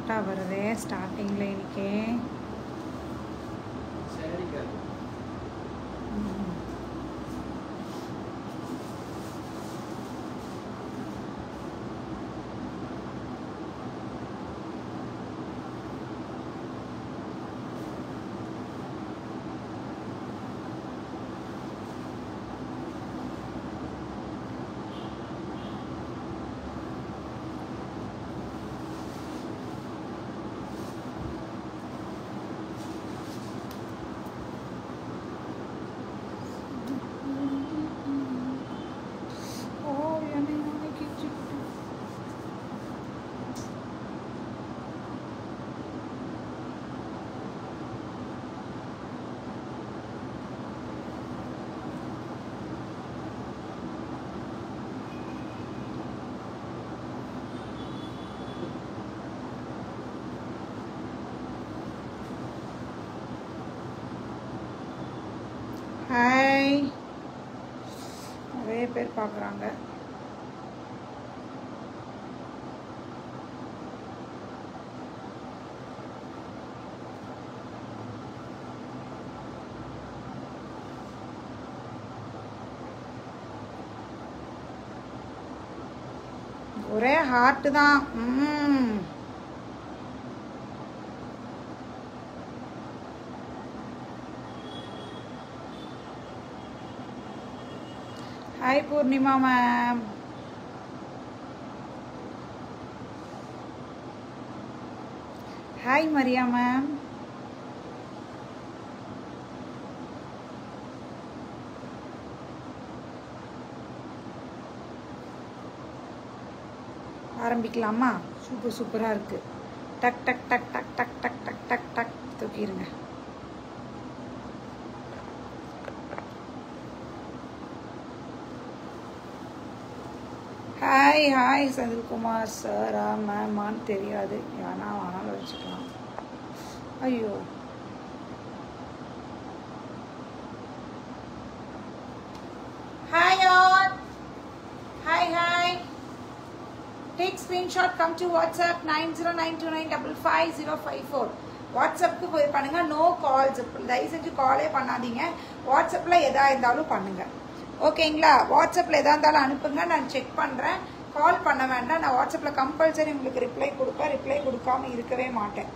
ஷார்ட்டாக வருது ஸ்டார்டிங்கில் இன்னைக்கு. ஹாய், நிறைய பேர் பார்க்குறாங்க. ஒரே ஹார்ட் தான். हाय पूर्णिमा मैम, हाय मरिया मैम, ஆரம்பிக்கலாமா? சூப்பர் சூப்பராக இருக்குது. டக் டக் டக் டக் டக் டக் டக் டக் டக் தூக்கிடுங்க. ஹாய் ஹாய் செந்தில்குமார் சாரா மேமான்னு தெரியாது, வேணாலும் வச்சுக்கலாம். ஐயோ, hi all, hi hi. Take screenshot, come to WhatsApp 9092955054. வாட்ஸ்அப்புக்கு போய் பண்ணுங்க. நோ கால்ஸ், தயவு செஞ்சு காலே பண்ணாதீங்க. வாட்ஸ்அப்பில் எதா இருந்தாலும் பண்ணுங்க, ஓகேங்களா? வாட்ஸ்அப்பில் எதாக இருந்தாலும் அனுப்புங்க, நான் செக் பண்ணுறேன். கால் பண்ண வேண்டாம். நான் வாட்ஸ்அப்பில் கம்பல்சரி உங்களுக்கு ரிப்ளை கொடுப்பேன். ரிப்ளை கொடுக்காம இருக்கவே மாட்டேன்,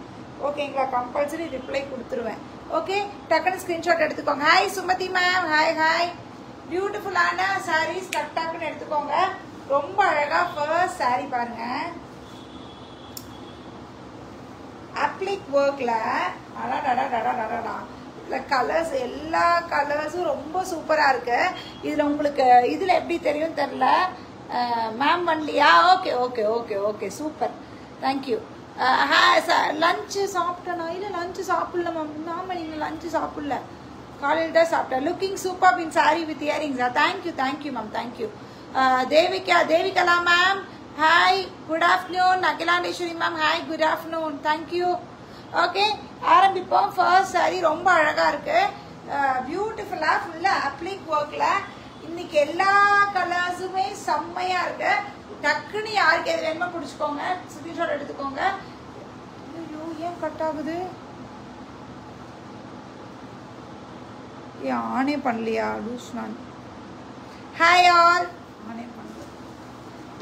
ஓகேங்களா? கம்பல்சரி ரிப்ளை கொடுத்துருவேன். ஓகே, டக்குன்னு ஸ்க்ரீன்ஷாட் எடுத்துக்கோங்க. Hi Sumathi ma'am, hi hi. பியூட்டிஃபுல்லான சாரீஸ் டக் டக்குன்னு எடுத்துக்கோங்க. ரொம்ப அழகாக ஃபர்ஸ்ட் சாரீ பாருங்க, அப்ளிக் ஒர்க்கில் அடடா கலர்ஸ், எல்லா கலர்ஸும் ரொம்ப சூப்பராக இருக்கு. இதில் உங்களுக்கு இதில் எப்படி தெரியும் தெரில மேம், பண்ணலையா? Okay okay okay okay, super, thank you. Lunch சாப்பிட்டேனா? இல்லை லஞ்சு சாப்பிடல மேம். ஆமாம், நீங்கள் லஞ்சு சாப்பிடல, காலையில் தான் சாப்பிட்டேன். Looking super in sari with இயரிங்ஸா? Thank you thank you ma'am, thank you. Devikala ma'am, hi, good afternoon. Akilandeswari ma'am, hi, good afternoon, thank you. Okay, ஆரம்பிப்போம். ஃபர்ஸ்ட் சாரி ரொம்ப அழகா இருக்கு, பியூட்டிஃபுல்லா, ஃபுல்லா அப்ளிக் ஒர்க்ல. இன்னைக்கு எல்லா கலர்ஸுமே செம்மையா இருக்கு. டக்குன்னு யாருக்கு எது வேணுமோ பிடிச்சிக்கோங்க, ஸ்கிரீன்ஷாட் எடுத்துக்கோங்க. ஐயோ, ஏன் கட் ஆகுது? ஏன் ஆனே பண்ணலையா? லூஸ் நான். ஹாய் ஆல், ஆனே பண்ணல.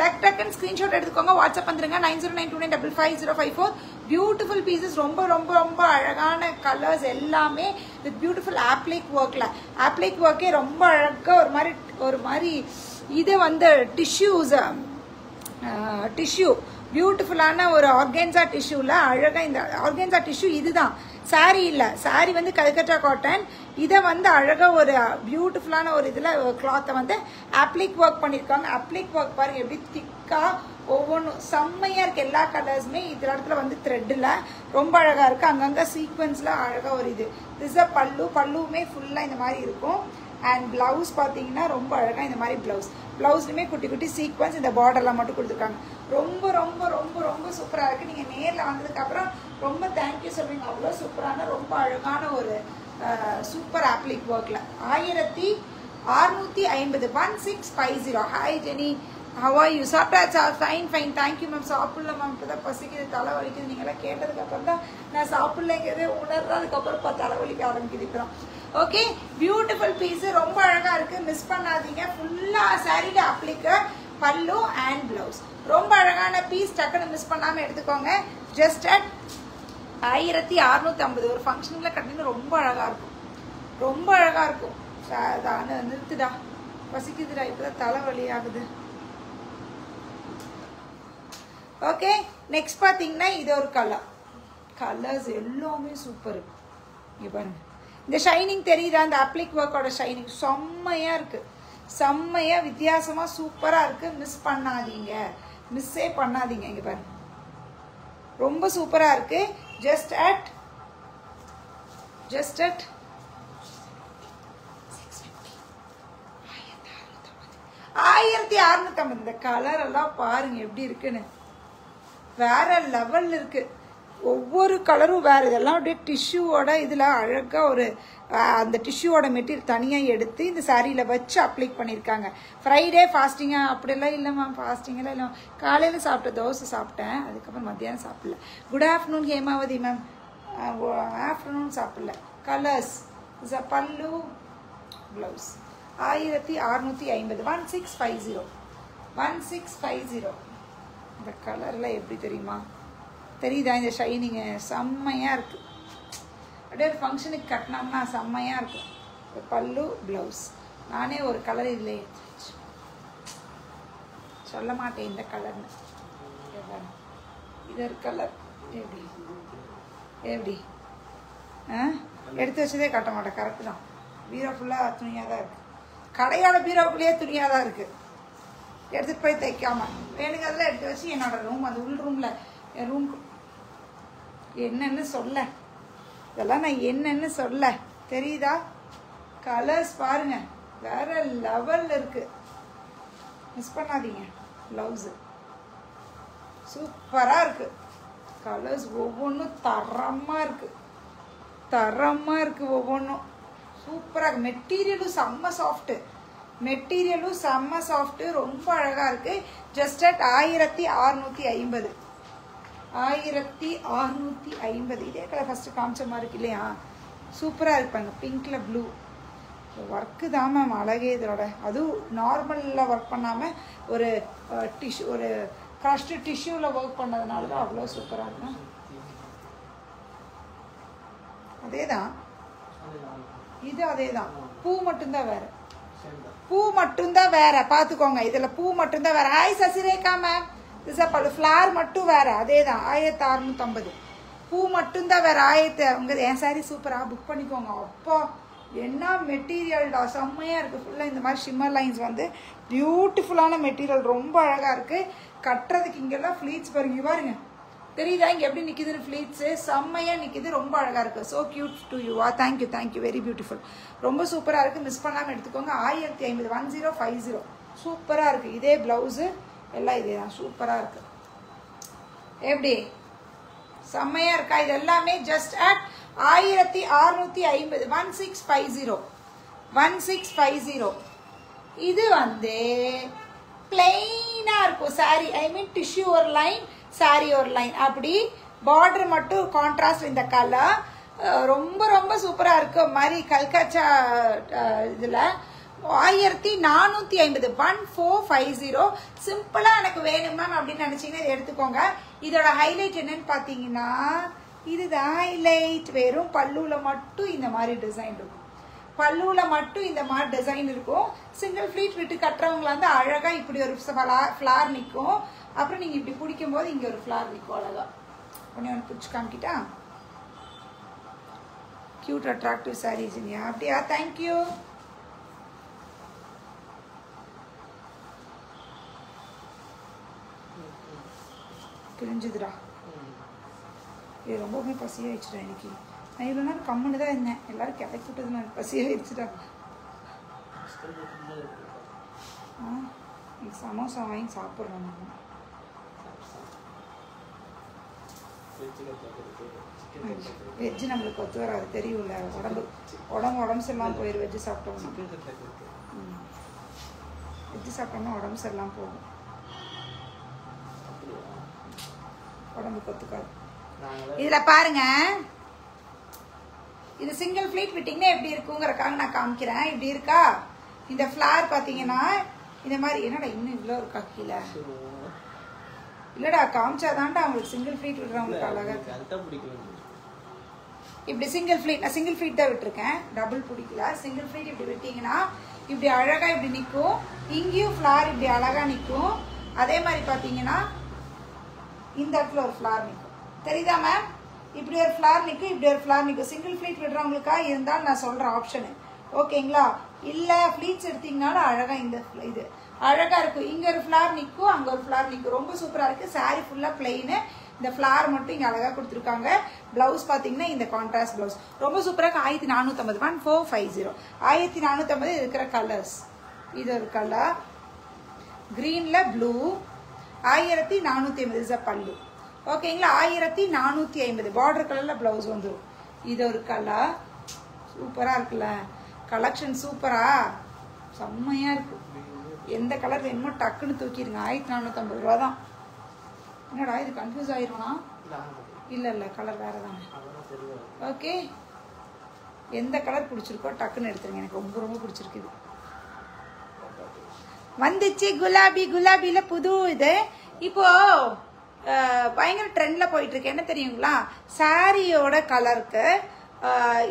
டக் டக்குன்னு ஸ்கிரீன்ஷாட் எடுத்துக்கோங்க, வாட்ஸ்அப் வந்துருங்க 9092955054. பியூட்டிஃபுல் பீசஸ், ரொம்ப ரொம்ப ரொம்ப அழகான கலர்ஸ் எல்லாமே வித் பியூட்டிஃபுல் ஆப்ளிக் ஒர்க்ல. ஆப்ளிக் ஒர்க்கே ரொம்ப அழகா ஒரு மாதிரி இது வந்து டிஷ்யூ பியூட்டிஃபுல்லான ஒரு ஆர்கென்சா டிஷ்யூல அழகா. இந்த ஆர்கென்சா டிஷ்யூ இதுதான், சாரி இல்லை, சாரி வந்து கல்கட்டா காட்டன். இதை வந்து அழகா ஒரு பியூட்டிஃபுல்லான ஒரு இதில் கிளாத்தை வந்து அப்ளிக் ஒர்க் பண்ணியிருக்காங்க. அப்ளிக் ஒர்க் பாருங்க எப்படி திக்கா, ஒவ்வொன்றும் செம்மையா இருக்கு. எல்லா கலர்ஸுமே இந்த இடத்துல வந்து த்ரெட்டில் ரொம்ப அழகா இருக்கு. அங்கங்க சீக்வன்ஸ்ல அழகா ஒரு இது. திஸ் அ பல்லுவுமே ஃபுல்லா இந்த மாதிரி இருக்கும். அண்ட் பிளவுஸ் பார்த்தீங்கன்னா ரொம்ப அழகா இந்த மாதிரி பிளவுஸ்லுமே குட்டி குட்டி சீக்வன்ஸ், இந்த பார்டர்லாம் மட்டும் கொடுத்துருக்காங்க. ரொம்ப ரொம்ப ரொம்ப ரொம்ப சூப்பரா இருக்கு. நீங்க நேரில் வந்ததுக்கு அப்புறம் ரொம்ப தேங்க்யூ சொல்றீங்க. அவ்வளோ சூப்பரான ரொம்ப அழகான ஒரு சூப்பர் ஆப்ளிக் ஒர்க்ல 1650 1650. Hi Jenny, How are you? சாப்பிட்டாச்சா? Fine fine, thank you ma'am. சாப்பிடல மேம், இப்போ தான் பசிக்குது, தலை வலிக்குது. நீங்களாம் கேட்டதுக்கப்புறம் தான் நான் சாப்பிடலைங்கிறதே உணர்றேன். அதுக்கப்புறம் தலை வலிக்க ஆரம்பிக்குது. ஓகே, பியூட்டிஃபுல் பீஸு, ரொம்ப அழகாக இருக்குது, மிஸ் பண்ணாதீங்க. ஃபுல்லாக சாரியில் அப்ளிக்கு, பல்லு அண்ட் ப்ளவுஸ். ரொம்ப அழகான பீஸ், டக்குன்னு மிஸ் பண்ணாமல் எடுத்துக்கோங்க. Just at 1650. ஒரு ஃபங்க்ஷனில் கட்டினா ரொம்ப அழகாக இருக்கும், ரொம்ப அழகாக இருக்கும். நிறுத்துடா, பசிக்குதுடா, இப்போ தான் தலை வலி ஆகுது. ஓகே, நெக்ஸ்ட் பார்த்தீங்கன்னா இது ஒரு கலர்ஸ் எல்லாமே சூப்பர். இங்கே பாருங்க, இந்த ஷைனிங் தெரியுதா? அந்த அப்ளிக் ஒர்க்கோட ஷைனிங் செம்மையாக இருக்குது, செம்மையாக வித்தியாசமாக சூப்பராக இருக்குது. மிஸ் பண்ணாதீங்க, மிஸ்ஸே பண்ணாதீங்க. இங்கே பாருங்க, ரொம்ப சூப்பராக இருக்குது. Just at 1650. இந்த கலர் எல்லாம் பாருங்க எப்படி இருக்குன்னு, வேற லெவல் இருக்கு. ஒவ்வொரு கலரும் வேற. இதெல்லாம் அப்படியே டிஷ்யூவோட இதில் அழகாக ஒரு அந்த டிஷ்யூவோட மெட்டீரியல் தனியாக எடுத்து இந்த சாரியில் வச்சு அப்ளிக் பண்ணியிருக்காங்க. ஃப்ரைடே ஃபாஸ்டிங்காக? அப்படிலாம் இல்லை மேம், ஃபாஸ்டிங்கெல்லாம் இல்லை. காலையில் சாப்பிட்ட தோசை சாப்பிட்டேன், அதுக்கப்புறம் மத்தியானம் சாப்பிடல. Good afternoon Hemavathi ma'am. Afternoon சாப்பிடல. கலர்ஸ் இஸ் அ பல்லு ப்ளவுஸ் 1650. 1650. இந்த கலரில் எப்படி தெரியுமா? தெரியுதா? இந்த ஷைனிங்கு செம்மையாக இருக்குது. அப்படியே ஒரு ஃபங்க்ஷனுக்கு கட்டினோம்னா செம்மையாக இருக்கும். பல்லு ப்ளவுஸ். நானே ஒரு கலர் இதில் சொல்ல மாட்டேன் இந்த கலர்னு. இது ஒரு கலர் எப்படி எப்படி எடுத்து வச்சதே காட்ட மாட்டேன். கரெக்டு தான். பீரோ ஃபுல்லாக துணியாக தான் இருக்குது. கடையோட பீரோக்குள்ளேயே துணியாக தான் இருக்குது. எடுத்துகிட்டு போய் தைக்காம எனக்கு அதெல்லாம் எடுத்து வச்சு என்னோட ரூம், அந்த உள் ரூமில் என் ரூம் என்னன்னு சொல்ல, இதெல்லாம் நான் என்னன்னு சொல்ல. தெரியுதா? கலர்ஸ் பாருங்க, வேற லெவலில் இருக்கு. மிஸ் பண்ணாதீங்க. ப்ளவுஸு சூப்பராக இருக்கு. கலர்ஸ் ஒவ்வொன்றும் தரமாக இருக்கு, தரமாக இருக்கு. ஒவ்வொன்றும் சூப்பராக. மெட்டீரியலும் செம்ம சாஃப்ட்டு, மெட்டீரியலும் செம்ம சாஃப்ட்டு, ரொம்ப அழகாக இருக்குது. Just at 1650. 1650. இதே கலர் ஃபஸ்ட்டு காமிச்ச மாதிரி இருக்கு இல்லையா? சூப்பராக இருப்பாங்க. பிங்க்கில் ப்ளூ ஒர்க்கு தான் மேம் அழகே இதோட. அதுவும் நார்மலில் ஒர்க் பண்ணாமல் ஒரு டிஷ்யூ, ஒரு க்ரஷ்டு டிஷ்யூவில் ஒர்க் பண்ணதுனால தான் அவ்வளோ சூப்பராக இருக்கும். அதே தான் இது, அதே தான். பூ மட்டும்தான் வேறு, பூ மட்டும்தான் வேற. பார்த்துக்கோங்க, இதில் பூ மட்டும்தான் வேற. Hi Sasirekha ma'am. பல்லு ஃப்ளார் மட்டும் வேற. அதே தான் 1650. பூ மட்டும்தான் வேற. உங்கள் என் சாரி சூப்பராக புக் பண்ணிக்கோங்க. அப்பா என்ன மெட்டீரியல்டா, செம்மையாக இருக்குது. ஃபுல்லாக இந்த மாதிரி ஷிம்மர் லைன்ஸ் வந்து பியூட்டிஃபுல்லான மெட்டீரியல், ரொம்ப அழகாக இருக்குது. கட்டுறதுக்கு இங்கெல்லாம் ஃப்ளீட்ஸ் பாருங்க, பாருங்க தெரியுதா? இங்கே எப்படி நிற்கிதுன்னு ஃப்ளீட்ஸு செம்மையாக நிற்கிது, ரொம்ப அழகாக இருக்குது. So cute to you. Thank you thank you, very beautiful, ரொம்ப சூப்பராக இருக்குது. மிஸ் பண்ணாமல் எடுத்துக்கோங்க. 1650. 1050. சூப்பராக இருக்குது. இதே ப்ளவுஸு எல்லாம் இதே தான், சூப்பராக இருக்குது. எப்படி செம்மையாக இருக்கா? இது எல்லாமே ஜஸ்ட் அட் 1650. 1650. 1650. இது வந்து பிளெயினாக இருக்கும் சாரி. ஐ மீன் டிஷ்யூ ஒரு லைன், சாரி ஒரு லைன், அப்படி பார்டர் மட்டும் கான்ட்ராஸ்ட். இந்த கலர் ரொம்ப ரொம்ப சூப்பராக இருக்கு. மாதிரி கல்கச்சா இதில் 1450. 1450. சிம்பிளாக எனக்கு வேணும் மேம் அப்படின்னு நினச்சிங்கன்னா இதை எடுத்துக்கோங்க. இதோட ஹைலைட் என்னன்னு பார்த்தீங்கன்னா இதுதான் ஹைலைட். வெறும் பல்லுவில் மட்டும் இந்த மாதிரி டிசைன் இருக்கும். பல்லுவில் மட்டும் இந்த மாதிரி டிசைன் இருக்கும். சிங்கிள் ஃப்ளீட் விட்டு கட்டுறவங்களா வந்து அழகாக இப்படி ஒரு ஃப்ளார் நிற்கும். அப்புறம் நீங்கள் இப்படி பிடிக்கும் போது இங்கே ஒரு ஃப்ளார் நிற்கும். அழகா ஒன்று பிடிச்சி காமிக்கிட்டா? கியூட் அட்ராக்டிவ் சாரீஸ் இல்லையா? அப்படியா? தேங்க்யூ. கிழிஞ்சுதுடா. இது ரொம்பவுமே பசியாயிடுச்சுடா இன்னைக்கு. நான் இவ்வளோ நேரம் கம்முன்னு தான் இருந்தேன். எல்லாரும் கிளப்பி விட்டது நான் பசியாயிடுச்சுடா. சமோசா வாங்கி சாப்பிட்றோம். நம்ம வெஜ்ஜு நம்மளுக்கு ஒத்து வராது, தெரியும்ல. உடம்பு சரியில்லாமல் போயிடும் வெஜ்ஜு சாப்பிட்டோம்னா. வெஜ்ஜு சாப்பிட்டோம்னா உடம்பு சரியில்லாமல் போகும். உடம்புக்கு ஒத்துக்காது. இதுல பாருங்க, இது சிங்கிள் ஃபிளீட் ஃபிட்டிங்னா எப்படி இருக்குங்கிறக்காக நான் காமிக்கிறேன். இப்படி இருக்கா? இந்த ஃபிளார் பாத்தீங்கன்னா இந்த மாதிரி. என்னடா இன்னும் இவ்வளோ இருக்கா கீழே? இல்லடா காமிச்சாதான்டா அவங்களுக்கு சிங்கிள் ஃபிளீட் விடுறவங்களுக்கு அழகா இருக்கு. இப்படி சிங்கிள் ஃபிளீட், நான் சிங்கிள் ஃபிளீட் தான் விட்டுருக்கேன், டபுள் பிடிக்கல. சிங்கிள் ஃபிளீட் இப்படி விட்டீங்கன்னா இப்படி அழகா இப்படி நிற்கும். இங்கேயும் ஃபிளார் இப்படி அழகா நிற்கும். அதே மாதிரி பாத்தீங்கன்னா இந்த இடத்துல ஒரு ஃபிளார் நிற்கும். தெரியுதா மேம்? இப்படி ஒரு ஃபிளார் நிற்கும், இப்படி ஒரு ஃபிளார் நிற்கும். சிங்கிள் ஃபிளீட் விடுறவங்களுக்கா இருந்தாலும் நான் சொல்ற ஆப்ஷனு, ஓகேங்களா? இல்ல ஃபிளீட்ஸ் எடுத்தீங்கனாலும் அழகா இந்த இது அழகா இருக்கும். இங்க ஒரு ஃபிளார் நிற்கும், அங்க ஒரு ஃபிளார் நிற்கும். ரொம்ப சூப்பரா இருக்கு. சாரி ஃபுல்லா பிளெயின், இந்த ஃபிளார் மட்டும் இங்க அழகா கொடுத்துருக்காங்க. பிளவுஸ் பாத்தீங்கன்னா இந்த கான்ட்ராஸ்ட் பிளவுஸ் ரொம்ப சூப்பரா இருக்கு. 1450 1450 1450 இருக்கிற கலர்ஸ். இது ஒரு கலர் கிரீன்ல ப்ளூ 1450 பல்லு, ஓகேங்களா? 1450 பார்டர் கலர்ல பிளவுஸ் வந்துடும். இது ஒரு கலர் சூப்பரா இருக்குல்ல, கலெக்ஷன் சூப்பரா செம்மையா இருக்கு. எந்த கலர் வேணுமோ டக்குன்னு தூக்கிடுங்க. 1450 ரூபா தான். என்னடா இது கன்ஃபியூஸ் ஆயிரும்னா? இல்ல கலர் வேற தானே. ஓகே, எந்த கலர் பிடிச்சிருக்கோ டக்குன்னு எடுத்துருங்க. எனக்கு ரொம்ப ரொம்ப பிடிச்சிருக்கு. இது வந்துச்சு குலாபி. குலாபியில புது இது இப்போ பயங்கர ட்ரெண்ட்ல போயிட்டு இருக்கு. என்ன தெரியுங்களா? சாரியோட கலருக்கு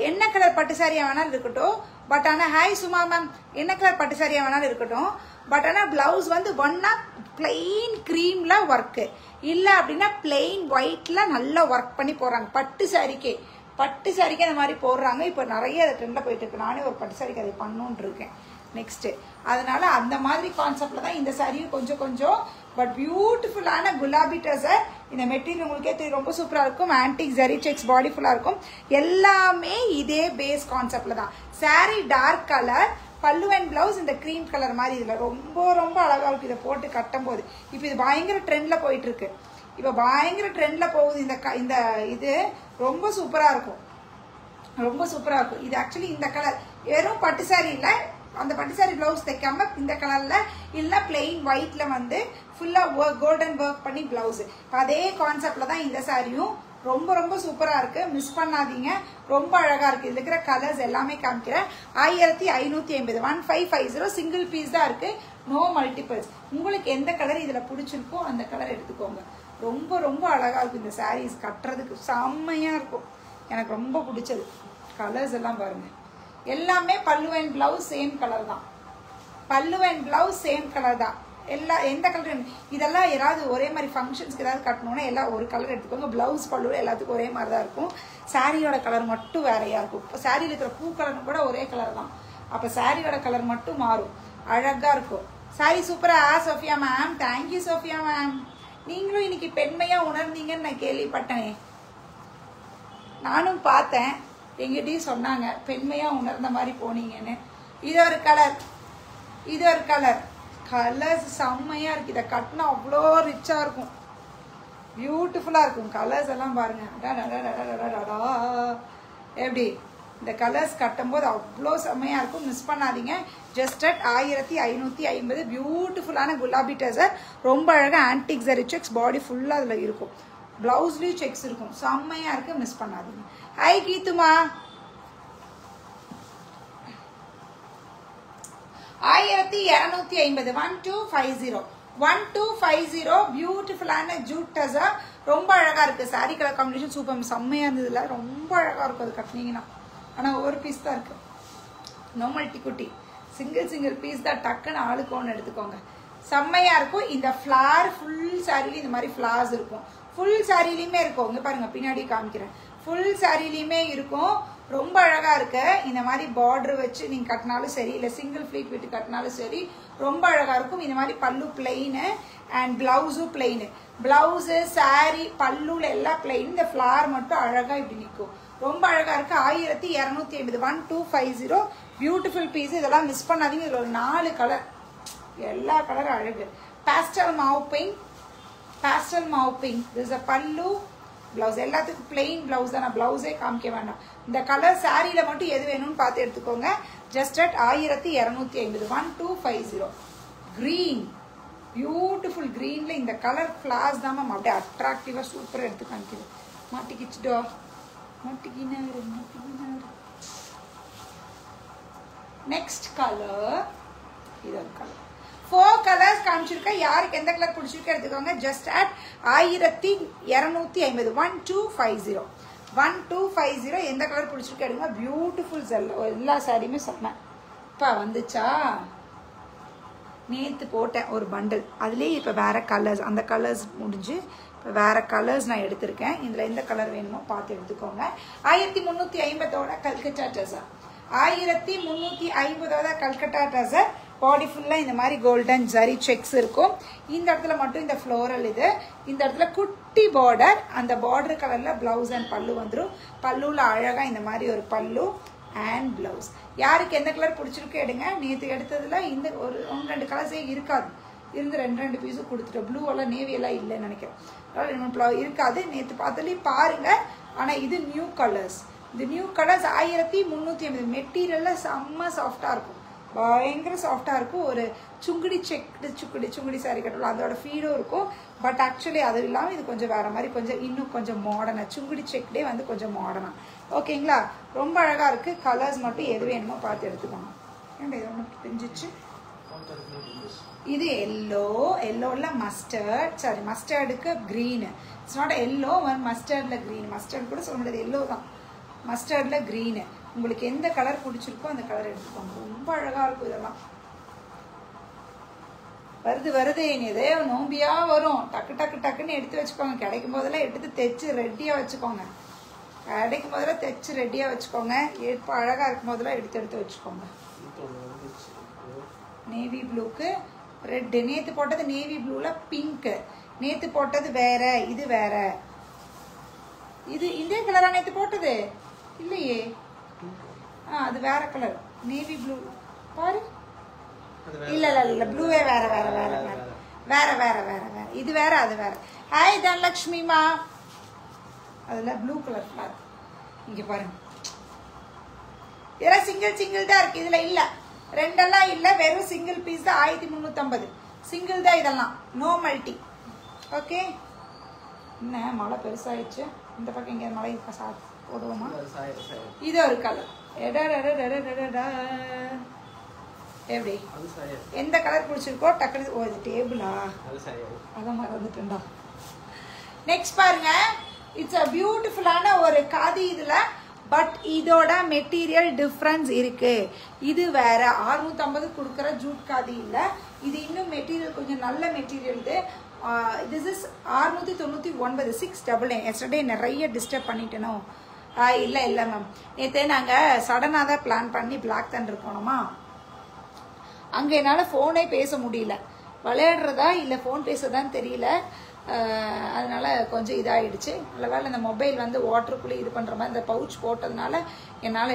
என்ன கலர் பட்டு சாரியா வேணாலும் இருக்கட்டும், பட் ஆனா ஹாய் சுமா மேம், என்ன கலர் பட்டு சாரியா வேணாலும் இருக்கட்டும், பட் ஆனா பிளவுஸ் வந்து ஒன்னா பிளெயின் கிரீம்ல ஒர்க்கு இல்ல அப்படின்னா பிளெயின் ஒயிட்ல நல்லா ஒர்க் பண்ணி போடுறாங்க. பட்டு சாரிக்கே அந்த மாதிரி போடுறாங்க. இப்போ நிறைய ட்ரெண்ட்ல போயிட்டு இருக்கு. நானே ஒரு பட்டு சாரிக்கு அதை பண்ணணும்னு இருக்கேன் நெக்ஸ்ட். அதனால அந்த மாதிரி கான்செப்ட்ல தான் இந்த சாரியும் கொஞ்சம் கொஞ்சம். பட் பியூட்டிஃபுல்லான குலாபி டசர். இந்த மெட்டீரியல் உங்களுக்கே தெரியும், ரொம்ப சூப்பரா இருக்கும். ஆன்டிக் ஜரி செக்ஸ் பாடி ஃபுல்லா இருக்கும். எல்லாமே இதே பேஸ் கான்செப்ட்ல தான். சாரி டார்க் கலர், பல்லு அண்ட் பிளவுஸ் இந்த கிரீம் கலர் மாதிரி. இதுல ரொம்ப ரொம்ப அழகா இருக்கு. இதை போட்டு கட்டும் போது இப்போ இது பயங்கர ட்ரெண்ட்ல போயிட்டு இருக்கு. இப்போ பயங்கர ட்ரெண்ட்ல போகுது. இந்த இது ரொம்ப சூப்பரா இருக்கும், ரொம்ப சூப்பரா இருக்கும். இது ஆக்சுவலி இந்த கலர் வெறும் பட்டு சாரி இல்ல, அந்த பட்டு சாரி பிளவுஸ் தைக்காம இந்த கலர்ல இல்ல பிளெயின் ஒயிட்ல வந்து ஃபுல்லா கோல்டன் ஒர்க் பண்ணி பிளவுஸ். அதே கான்செப்ட்ல தான் இந்த சாரியும். ரொம்ப ரொம்ப சூப்பரா இருக்கு, மிஸ் பண்ணாதீங்க. ரொம்ப அழகா இருக்கு. இதுல இருக்கிற கலர்ஸ் எல்லாமே காமிக்கிறேன். 1550 1550 சிங்கிள் பீஸ் தான் இருக்கு, நோ மல்டிபிள்ஸ். உங்களுக்கு எந்த கலர் இதுல பிடிச்சிருக்கோ அந்த கலர் எடுத்துக்கோங்க. ரொம்ப ரொம்ப அழகா இருக்கும். இந்த சாரீஸ் கட்டுறதுக்கு செம்மையா இருக்கும். எனக்கு ரொம்ப பிடிச்சது. கலர்ஸ் எல்லாம் பாருங்க, எல்லாமே பல்லு அண்ட் பிளவுஸ் சேம் கலர் தான். பல்லு அண்ட் பிளவுஸ் சேம் கலர் தான். எந்த கலர் இதெல்லாம் ஏதாவது ஒரே மாதிரி ஃபங்க்ஷன்ஸ்க்கு ஏதாவது கட்டணும்னா எல்லாம் ஒரு கலர் எடுத்துக்கோங்க. பிளவுஸ் பல்லு எல்லாத்துக்கும் ஒரே மாதிரி தான் இருக்கும். சாரியோட கலர் மட்டும் வேறையா இருக்கும். இப்போ சாரியில் இருக்கிற பூ கலர் கூட ஒரே கலர் தான். அப்போ சாரியோட கலர் மட்டும் மாறும். அழகா இருக்கும். சாரி சூப்பரா Sophia ma'am. Thank you Sophia ma'am. நீங்களும் இன்னைக்கு பெண்மையா உணர்ந்தீங்கன்னு நான் கேள்விப்பட்டேனே. நானும் பார்த்தேன், எங்கிட்டையும் சொன்னாங்க பெண்மையா உணர்ந்த மாதிரி போனீங்கன்னு. இது ஒரு கலர், இது ஒரு கலர். கலர்ஸ் செம்மையா இருக்கு. இதை கட்டினா அவ்வளோ ரிச்சா இருக்கும், பியூட்டிஃபுல்லா இருக்கும். கலர்ஸ் எல்லாம் பாருங்க. எப்படி இந்த கலர்ஸ் கட்டும் போது அவ்வளோ செம்மையா இருக்கும். மிஸ் பண்ணாதீங்க. ஜஸ்ட் அட் 1550 பியூட்டிஃபுல்லான குலாபி டசர். ரொம்ப அழகா ஆன்டிக் ஜரி செக்ஸ் பாடி ஃபுல்லா அதுல இருக்கும். பிளவுஸ்லயும் செக்ஸ் இருக்கும். செம்மையா இருக்கு, மிஸ் பண்ணாதீங்க. ஹாய் கீத்துமா. 1250 1250 1250 பியூட்டிஃபுல்லான ஜூட் டசர். ரொம்ப அழகா இருக்கு. சாரி கலர் காம்பினேஷன் சூப்பர், செம்மையா இருந்ததுல. ரொம்ப அழகா இருக்கும் அது கட்டினீங்கன்னா. ஆனா ஒரு பீஸ் தான் இருக்கு, நோ மல்டி குட்டி. சிங்கிள் பீஸ் தான். டக்குன்னு ஆளுக்கு ஒன்று எடுத்துக்கோங்க. செம்மையா இருக்கும். இந்த ஃபிளார் ஃபுல் சாரிலையும் இந்த மாதிரி ஃபிளார்ஸ் இருக்கும். ஃபுல் சாரிலையுமே இருக்கும். இங்க பாருங்க, பின்னாடி காமிக்கிறேன். ஃபுல் சாரிலையுமே இருக்கும். ரொம்ப அழகா இருக்கு. இந்த மாதிரி பார்டர் வச்சு நீங்க கட்டினாலும் சரி, இல்ல சிங்கிள் ஃபிளீட் விட்டு கட்டினாலும் சரி, ரொம்ப அழகா இருக்கும். இந்த மாதிரி பல்லு பிளெயின் அண்ட் பிளவுஸும் பிளெயின். பிளவுஸ் சாரி பல்லுல எல்லாம் பிளெயின். இந்த ஃபிளார் மட்டும் அழகா இப்படி நிற்கும். ரொம்ப அழகா இருக்கு. 1250 1250 பியூட்டிஃபுல் பீஸ். இதெல்லாம் மிஸ் பண்ணாதீங்க. இதுல ஒரு 4 கலர், எல்லா கலரும் அழகு. பாஸ்டல் மாவு பிங்க், பாஸ்டல் மாவு பிங்க். திஸ் அ பல்லு, பிளவுஸ் எல்லாத்துக்கும் பிளெயின் பிளவுஸ் தான். பிளவுஸே காமிக்க வேண்டாம். இந்த கலர் சாரியில மட்டும் எது வேணும்னு பார்த்து எடுத்துக்கோங்க. Just at 1250 1250 green. பியூட்டிஃபுல் க்ரீனில் இந்த கலர் ஃப்ளார்ஸ் தான் மேம் அப்படியே அட்ராக்டிவாக சூப்பராக எடுத்து காமிக்குது. மாட்டிக்கிச்சுடோ, மாட்டிக்கினாரு. நெக்ஸ்ட் கலர் இது ஒரு கலர். 4 கலர்ஸ் காமிச்சிருக்கேன். யாருக்கு எந்த கலர் பிடிச்சிருக்கோ எடுத்துக்கோங்க. Just at 1250. 1250 1250. எந்த கலர் பிடிச்சிருக்கோ எடுங்க. பியூட்டிஃபுல் எல்லா சாரியுமே சொன்னேன். இப்போ வந்துச்சா, நேற்று போட்டேன் ஒரு பண்டில், அதுலேயே இப்போ வேறு கலர்ஸ், அந்த கலர்ஸ் முடிஞ்சு இப்போ வேறு கலர்ஸ் நான் எடுத்திருக்கேன். இதில் எந்த கலர் வேணுமோ பார்த்து எடுத்துக்கோங்க. 1350 கல்கட்டா டசர். 1350 கல்கட்டா டசர். பாடி ஃபுல்லாக இந்த மாதிரி கோல்டன் ஜரி செக்ஸ் இருக்கும். இந்த இடத்துல மட்டும் இந்த ஃப்ளோரல் இது. இந்த இடத்துல குட்டி பார்டர். அந்த பார்டர் கலரில் ப்ளவுஸ் அண்ட் பல்லு வந்துடும். பல்லுவில் அழகாக இந்த மாதிரி ஒரு பல்லு அண்ட் ப்ளவுஸ். யாருக்கு எந்த கலர் பிடிச்சிருக்கு எடுங்க. நேற்று எடுத்ததில் இந்த ஒரு 1-2 கலர்ஸே இருக்காது. இருந்து 2 பீஸும் கொடுத்துட்டோம். ப்ளூ எல்லாம் நேவி எல்லாம் இல்லைன்னு நினைக்கிறேன். இருக்காது. நேற்று பார்த்தாலே பாருங்கள். ஆனால் இது நியூ கலர்ஸ். இந்த நியூ கலர்ஸ் 1350. மெட்டீரியலில் செம்ம சாஃப்டாக இருக்கும். பயங்கர சாஃப்டாக இருக்கும். ஒரு சுங்குடி சுங்குடி சாரி கட்டலாம், அதோட ஃபீடும் இருக்கும். பட் ஆக்சுவலி அது இல்லாமல் இது கொஞ்சம் வேறு மாதிரி, கொஞ்சம் இன்னும் கொஞ்சம் மாடர்னாக, சுங்குடி செக்டே வந்து கொஞ்சம் மாடர்னாக. ஓகேங்களா? ரொம்ப அழகாக இருக்குது. கலர்ஸ் மட்டும் எது வேணுமோ பார்த்து எடுத்துக்கோங்க. ஏன்டா இது ஒன்று தெரிஞ்சிச்சு. இது எல்லோவில் மஸ்டர்ட், சாரி மஸ்டர்டுக்கு க்ரீனு. இட்ஸ் நாட் எல்லோ, மஸ்டர்டில் க்ரீன். மஸ்டர்ட் கூட சொல்ல முடியாது, எல்லோ தான். மஸ்டர்டில் க்ரீனு. உங்களுக்கு எந்த கலர் பிடிச்சிருக்கோ அந்த கலர் எடுத்துக்கோங்க. ரொம்ப அழகாக இருக்கும். இதெல்லாம் வருது இதே நோம்பியாக வரும். டக்குன்னு எடுத்து வச்சுக்கோங்க. கிடைக்கும் போதெல்லாம் எடுத்து தைச்சு ரெடியாக வச்சுக்கோங்க. கிடைக்கும் போதெல்லாம் தைச்சு ரெடியாக வச்சுக்கோங்க. இப்போ அழகாக இருக்கும் போதெல்லாம் எடுத்து வச்சுக்கோங்க. நேவி ப்ளூக்கு ரெட்டு. நேற்று போட்டது நேவி ப்ளூவில் பிங்க்கு. நேற்று போட்டது வேற, இது வேற. இது இதே கலரா நேற்று போட்டது இல்லையே. அது வேற கலர். நேவி ப்ளூ பாரு. இல்ல ப்ளூவே வேற. இது வேற, அது வேற. ஹாய் தனலட்சுமிமா. அதுல ப்ளூ கலர் ஃபிளார் இங்க பாருங்க. இதெல்லாம் சிங்கிள் தான் இருக்கு. இதுல இல்ல, ரெண்டெல்லாம் இல்ல, வெறும் சிங்கிள் பீஸ் தான். 1350 சிங்கிள் தான் இதெல்லாம். No multi. ஓகே. என்ன மழை பெருசாயிடுச்சு. இந்த பக்கம் இங்க மழை போடுவோமா? இது ஒரு கலர். எப்படி எந்த கலர் பிடிச்சிருக்கோ டக்குனு. ஓ இது டேபிளா, அதான் மறந்துட்டேன்டா. நெக்ஸ்ட் பாருங்க. இட்ஸ் அ பியூட்டிஃபுல்லான ஒரு காதி இதுல. பட் இதோட மெட்டீரியல் டிஃப்ரென்ஸ் இருக்கு. இது வேற. 650 கொடுக்குற ஜூட் காதி இல்லை. இது இன்னும் மெட்டீரியல் கொஞ்சம் நல்ல மெட்டீரியல். This is 699. 699. எஸ்டர்டே நிறைய டிஸ்டர்ப் பண்ணிட்டேனோ. இல்லை மேம். நேற்று நாங்கள் சடனாக தான் பிளான் பண்ணி பிளாக் தண்டர் போனோமா. அங்கே என்னால் ஃபோனே பேச முடியல. விளையாடுறதா இல்லை ஃபோன் பேசுறதான்னு தெரியல. அதனால கொஞ்சம் இதாகிடுச்சு. நல்ல வேலை இந்த மொபைல் வந்து வாட்டருக்குள்ளே இது பண்ணுற மாதிரி இந்த பவுச் போட்டதுனால என்னால்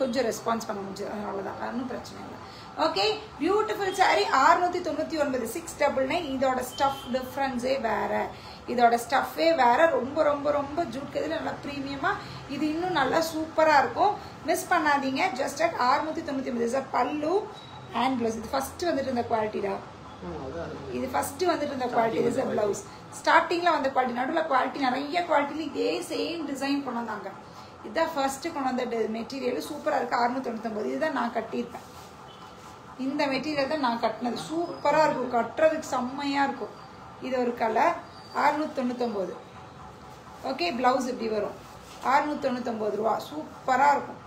கொஞ்சம் ரெஸ்பான்ஸ் பண்ண முடிஞ்சது. அதனால தான், ஒன்றும் பிரச்சனை இல்லை. ஓகே. Beautiful sorry. 699. 699. இதோட ஸ்டஃப் டிஃப்ரென்ஸே வேற. இதோட ஸ்டஃபே வேற. ரொம்ப ரொம்ப ரொம்ப ஜூட் கதில் நல்லா ப்ரீமியமாக. இது இன்னும் நல்லா சூப்பராக இருக்கும். மிஸ் பண்ணாதீங்க. Just at 699. பல்லு அண்ட் ப்ளவுஸ். இது ஃபர்ஸ்ட் வந்துட்டு இருந்த குவாலிட்டிடா. இது ஃபர்ஸ்ட் வந்துட்டு இருந்த குவாலிட்டி. இது பிளவுஸ் ஸ்டார்டிங்ல வந்த குவாலிட்டி. நடுவில் குவாலிட்டி நிறைய குவாலிட்டில இதே சேம் டிசைன் கொண்டு வந்தாங்க. இதுதான் ஃபர்ஸ்ட் கொண்டு வந்த மெட்டீரியல். சூப்பராக இருக்கு. 699. இதுதான் நான் கட்டியிருப்பேன். இந்த மெட்டீரியல் தான் நான் கட்டினது. சூப்பராக இருக்கும். கட்டுறதுக்கு செம்மையாக இருக்கும். இது ஒரு கலர். 699. ஓகே. பிளவுஸ் இப்படி வரும். 699 ரூபா. சூப்பராக இருக்கும்.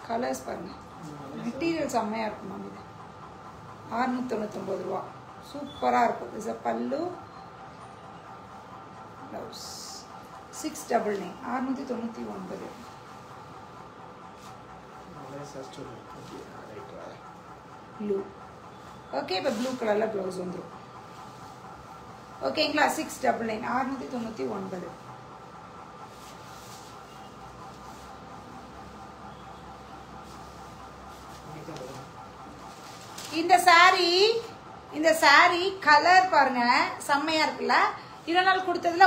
கலர்ஸ் பாருங்க. மெட்டீரியல் செம்மையாக இருக்கும் மேம். இது 699 ரூபா. சூப்பராக இருக்கும். இஸ் அ பல்லு பிளவுஸ். 699. 699. ப்ளூ. ஓகே. இப்போ ப்ளூ கலரில் ப்ளவுஸ் வந்துடும். ஓகேங்களா? 699. 699. இந்த சாரி கலர் பாருங்க, செம்மையா இருக்குல்ல. இவ்வளவு நாள் கொடுத்ததுல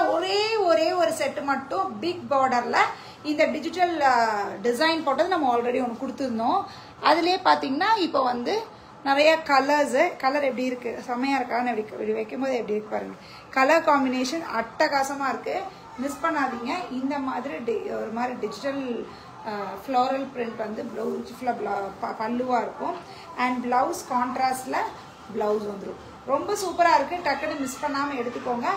ஒரே ஒரு செட் மட்டும் பிக் பார்டர்ல இந்த டிஜிட்டல் டிசைன் போட்டது நம்ம ஆல்ரெடி ஒன்று கொடுத்துருந்தோம். அதுலேயே பார்த்தீங்கன்னா இப்போ வந்து நிறைய கலர்ஸு. கலர் எப்படி இருக்குது, செம்மையாக இருக்கான்னு இப்படி வைக்கும்போது எப்படி இருக்கு பாருங்கள். கலர் காம்பினேஷன் அட்டகாசமாக இருக்குது, மிஸ் பண்ணாதீங்க. இந்த மாதிரி ஒரு மாதிரி டிஜிட்டல் ஃப்ளோரல் பிரிண்ட் வந்து ப்ளவுஸ் ஃபுல்லாக பல்லுவாக இருக்கும். அண்ட் ப்ளவுஸ் கான்ட்ராஸ்டில் ப்ளவுஸ் வந்துடும். ரொம்ப சூப்பராக இருக்குது, டக்குன்னு மிஸ் பண்ணாமல் எடுத்துக்கோங்க.